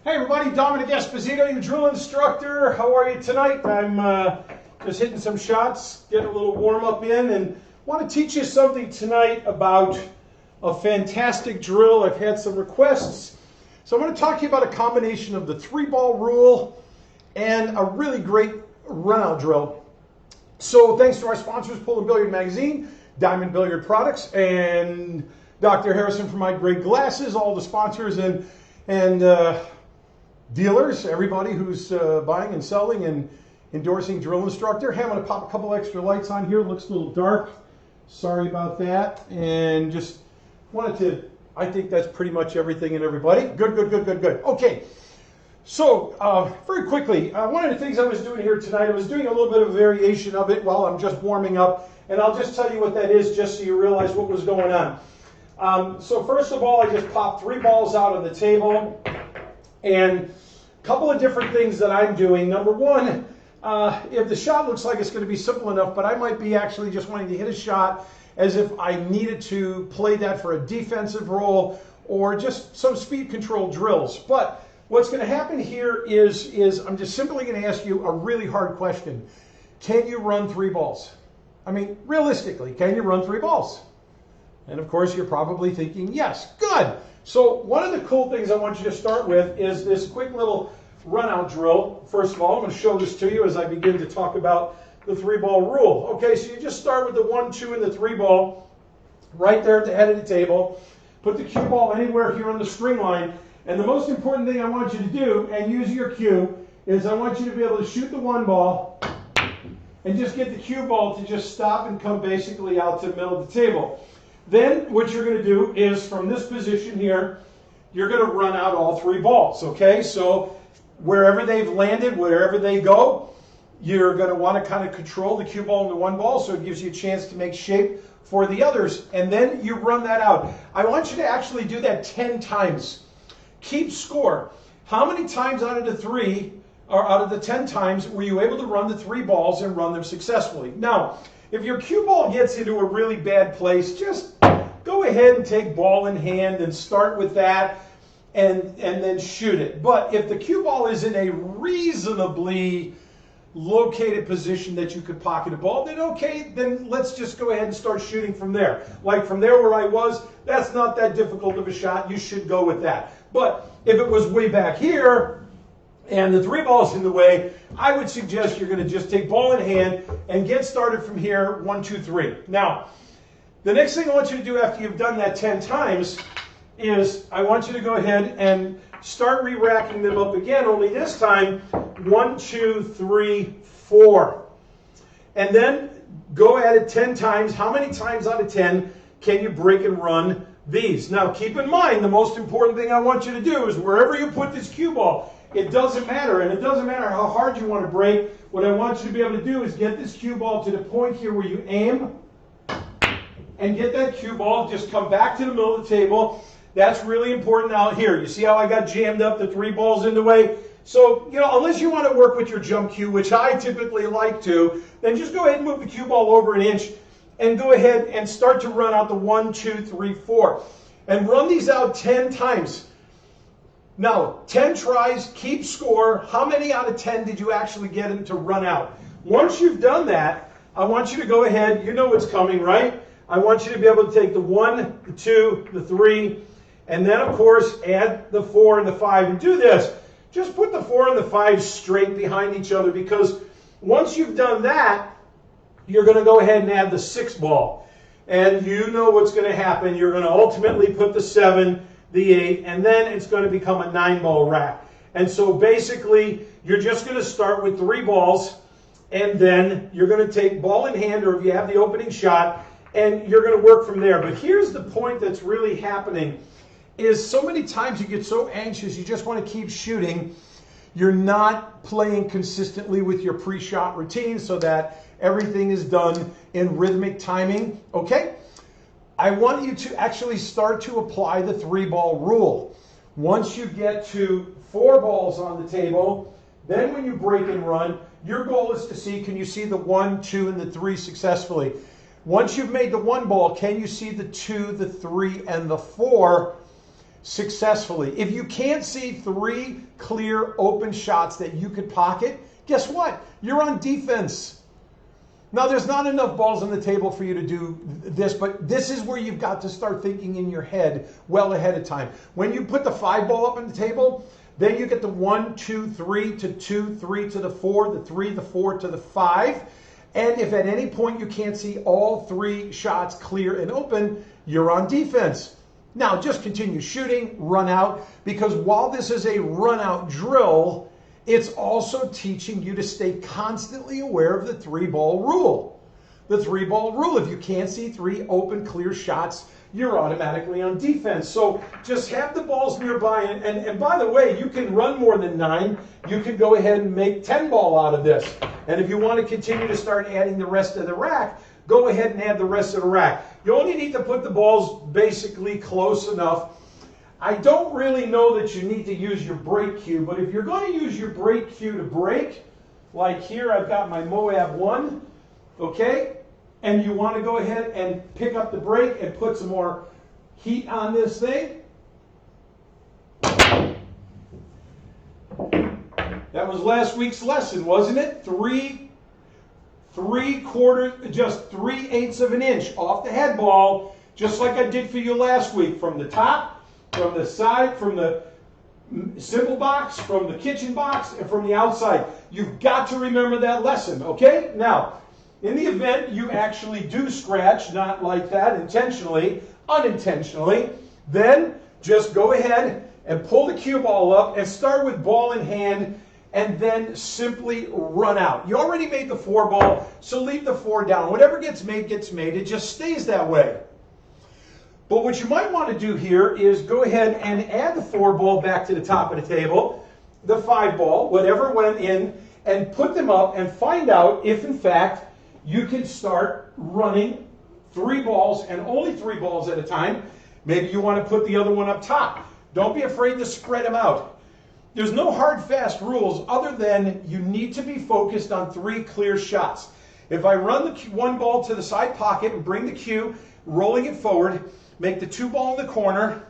Hey everybody, Dominic Esposito, your drill instructor. How are you tonight? I'm just hitting some shots, getting a little warm up in, and want to teach you something tonight about a fantastic drill. I've had some requests. So I'm going to talk to you about a combination of the 3-ball rule and a really great run-out drill. So thanks to our sponsors, Pull and Billiard Magazine, Diamond Billiard Products, and Dr. Harrison from My Great Glasses, all the sponsors and dealers, everybody who's buying and selling and endorsing Drill Instructor. Hey, I'm going to pop a couple extra lights on here. It looks a little dark. Sorry about that. And just wanted to, I think that's pretty much everything and everybody. Good. Okay. So, very quickly, one of the things I was doing here tonight, I was doing a little bit of a variation of it while I'm just warming up. And I'll just tell you what that is just so you realize what was going on. So first of all, I just popped 3 balls out on the table. And a couple of different things that I'm doing. Number one, if the shot looks like it's going to be simple enough, but I might be actually just wanting to hit a shot as if I needed to play that for a defensive role or just some speed control drills. But what's going to happen here is I'm just simply going to ask you a really hard question. Can you run 3 balls? I mean, realistically, can you run 3 balls? And of course, you're probably thinking, yes, good. So one of the cool things I want you to start with is this quick little run-out drill. First of all, I'm going to show this to you as I begin to talk about the 3-ball rule. Okay, so you just start with the 1, 2, and the 3-ball right there at the head of the table. Put the cue ball anywhere here on the string line. And the most important thing I want you to do, and use your cue, is I want you to be able to shoot the 1 ball and just get the cue ball to just stop and come basically out to the middle of the table. Then what you're going to do is from this position here, you're going to run out all 3 balls, okay? So wherever they've landed, wherever they go, you're going to want to kind of control the cue ball and the 1 ball so it gives you a chance to make shape for the others. And then you run that out. I want you to actually do that 10 times. Keep score. How many times out of the 3, or out of the 10 times, were you able to run the 3 balls and run them successfully? Now, if your cue ball gets into a really bad place, just go ahead and take ball in hand and start with that and then shoot it. But if the cue ball is in a reasonably located position that you could pocket a ball, then okay, then let's just go ahead and start shooting from there. Like from there where I was, that's not that difficult of a shot. You should go with that. But if it was way back here, and the 3 balls in the way, I would suggest you're going to just take ball in hand and get started from here, 1, 2, 3. Now, the next thing I want you to do after you've done that 10 times is I want you to go ahead and start re-racking them up again, only this time 1, 2, 3, 4. And then go at it 10 times. How many times out of 10 can you break and run these? Now, keep in mind, the most important thing I want you to do is wherever you put this cue ball, it doesn't matter, and it doesn't matter how hard you want to break. What I want you to be able to do is get this cue ball to the point here where you aim and get that cue ball, just come back to the middle of the table. That's really important out here. You see how I got jammed up, the 3 balls in the way? So, you know, unless you want to work with your jump cue, which I typically like to, then just go ahead and move the cue ball over 1 inch and go ahead and start to run out the 1, 2, 3, 4. And run these out 10 times. Now, 10 tries, keep score. How many out of 10 did you actually get them to run out? Once you've done that, I want you to go ahead. You know what's coming, right? I want you to be able to take the 1, the 2, the 3, and then, of course, add the 4 and the 5. And do this. Just put the 4 and the 5 straight behind each other, because once you've done that, you're going to go ahead and add the 6 ball. And you know what's going to happen. You're going to ultimately put the 7, the 8, and then it's going to become a 9-ball rack. And so basically, you're just going to start with 3 balls, and then you're going to take ball in hand, or if you have the opening shot, and you're going to work from there. But here's the point that's really happening, is so many times you get so anxious, you just want to keep shooting. You're not playing consistently with your pre-shot routine so that everything is done in rhythmic timing, okay? I want you to actually start to apply the 3-ball rule. Once you get to 4 balls on the table, then when you break and run, your goal is to see, can you see the 1, 2, and the 3 successfully? Once you've made the 1 ball, can you see the 2, the 3, and the 4 successfully. If you can't see 3 clear open shots that you could pocket, guess what? You're on defense. Now, there's not enough balls on the table for you to do this, but this is where you've got to start thinking in your head well ahead of time. When you put the 5 ball up on the table, then you get the 1, 2, 3 to 2, 3 to the 4, the 3, the 4 to the 5. And if at any point you can't see all 3 shots clear and open, you're on defense. Now, just continue shooting, run out, because while this is a run out drill, it's also teaching you to stay constantly aware of the 3-ball rule. The 3-ball rule, if you can't see 3 open, clear shots, you're automatically on defense. So just have the balls nearby. And by the way, you can run more than 9. You can go ahead and make 10 ball out of this. And if you want to continue to start adding the rest of the rack, go ahead and add the rest of the rack. You only need to put the balls basically close enough. I don't really know that you need to use your break cue, but if you're going to use your break cue to break, like here I've got my Moab 1, okay? And you want to go ahead and pick up the brake and put some more heat on this thing. That was last week's lesson, wasn't it? 3/4, just 3/8 of an inch off the head ball, just like I did for you last week, from the top, from the side, from the cymbal box, from the kitchen box, and from the outside. You've got to remember that lesson, okay? Now, in the event you actually do scratch, not like that, intentionally, unintentionally, then just go ahead and pull the cue ball up and start with ball in hand and then simply run out. You already made the 4 ball, so leave the 4 down. Whatever gets made, gets made. It just stays that way. But what you might want to do here is go ahead and add the 4 ball back to the top of the table, the 5 ball, whatever went in, and put them up and find out if, in fact, you can start running 3 balls and only 3 balls at a time. Maybe you want to put the other one up top. Don't be afraid to spread them out. There's no hard, fast rules other than you need to be focused on 3 clear shots. If I run the 1 ball to the side pocket and bring the cue, rolling it forward, make the 2 ball in the corner,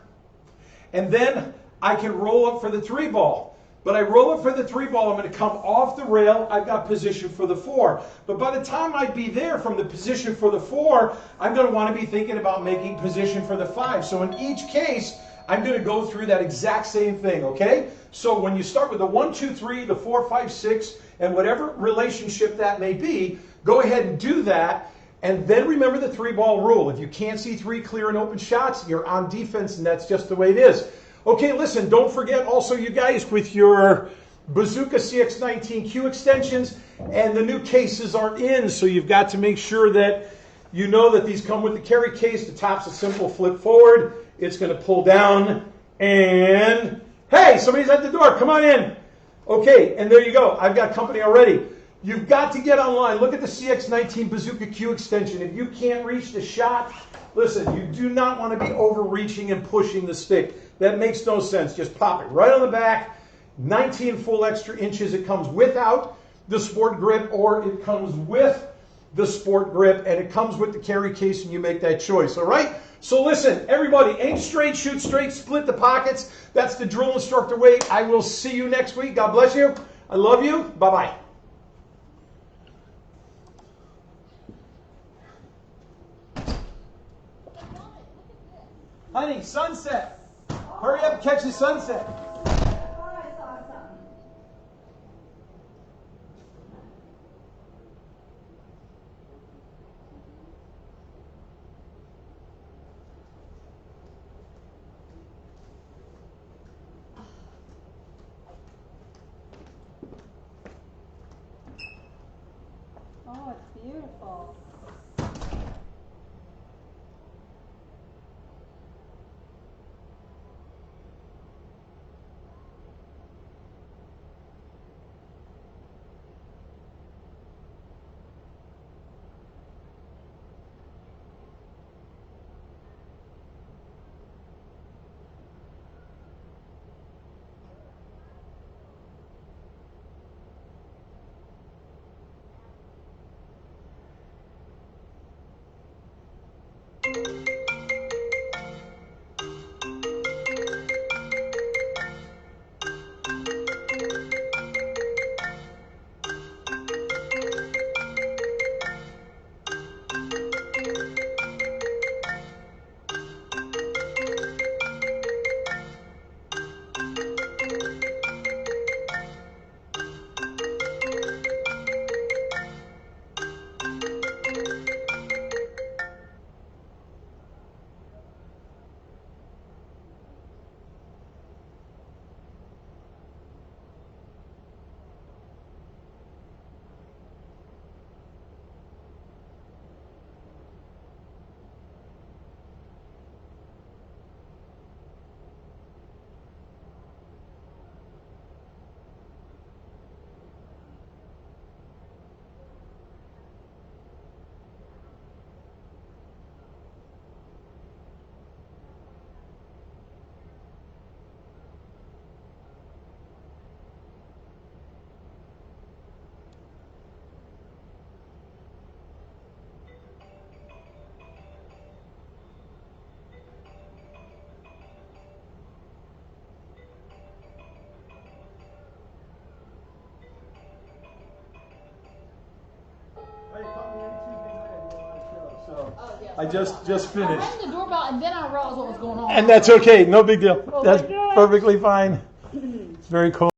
and then I can roll up for the 3 ball. But I roll up for the 3 ball, I'm going to come off the rail, I've got position for the 4. But by the time I'd be there from the position for the 4, I'm going to want to be thinking about making position for the 5. So in each case, I'm going to go through that exact same thing, okay? So when you start with the 1, 2, 3, the 4, 5, 6, and whatever relationship that may be, go ahead and do that. And then remember the 3-ball rule. If you can't see 3 clear and open shots, you're on defense, and that's just the way it is. Okay, listen, don't forget also, you guys, with your Bazooka CX19 Q extensions, and the new cases are in, so you've got to make sure that you know that these come with the carry case. The top's a simple flip forward. It's going to pull down, and hey, somebody's at the door. Come on in. Okay, and there you go. I've got company already. You've got to get online. Look at the CX19 Bazooka Q extension. If you can't reach the shot, listen, you do not want to be overreaching and pushing the stick. That makes no sense. Just pop it right on the back. 19 full extra inches. It comes without the sport grip, or it comes with the sport grip, and it comes with the carry case, and you make that choice, all right? So listen, everybody, aim straight, shoot straight, split the pockets. That's the drill instructor way. I will see you next week. God bless you. I love you. Bye-bye. Honey, sunset. Hurry up and catch the sunset. Oh, it's beautiful. I just I finished. rang the doorbell and then I realized what was going on. And that's okay. No big deal. Oh my That's gosh. perfectly fine. It's very cool.